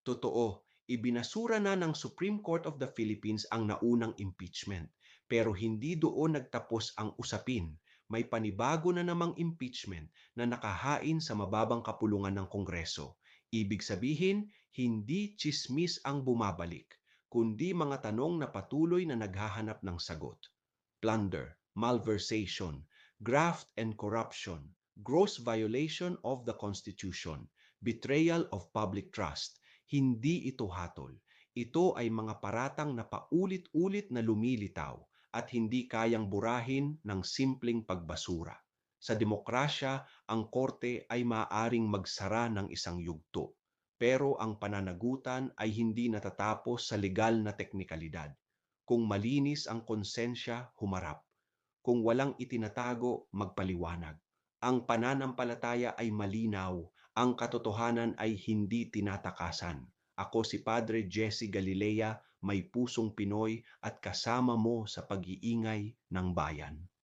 Totoo, ibinasura na ng Supreme Court of the Philippines ang naunang impeachment. Pero hindi doon nagtapos ang usapin. May panibago na namang impeachment na nakahain sa mababang kapulungan ng Kongreso. Ibig sabihin, hindi tsismis ang bumabalik, kundi mga tanong na patuloy na naghahanap ng sagot. Plunder, malversation, graft and corruption, gross violation of the Constitution, betrayal of public trust. Hindi ito hatol. Ito ay mga paratang na paulit-ulit na lumilitaw at hindi kayang burahin ng simpleng pagbasura. Sa demokrasya, ang korte ay maaaring magsara ng isang yugto. Pero ang pananagutan ay hindi natatapos sa legal na teknikalidad. Kung malinis ang konsensya, humarap. Kung walang itinatago, magpaliwanag. Ang pananampalataya ay malinaw, ang katotohanan ay hindi tinatakasan. Ako si Padre Jesse Galilea, may pusong Pinoy at kasama mo sa pag-iingay ng bayan.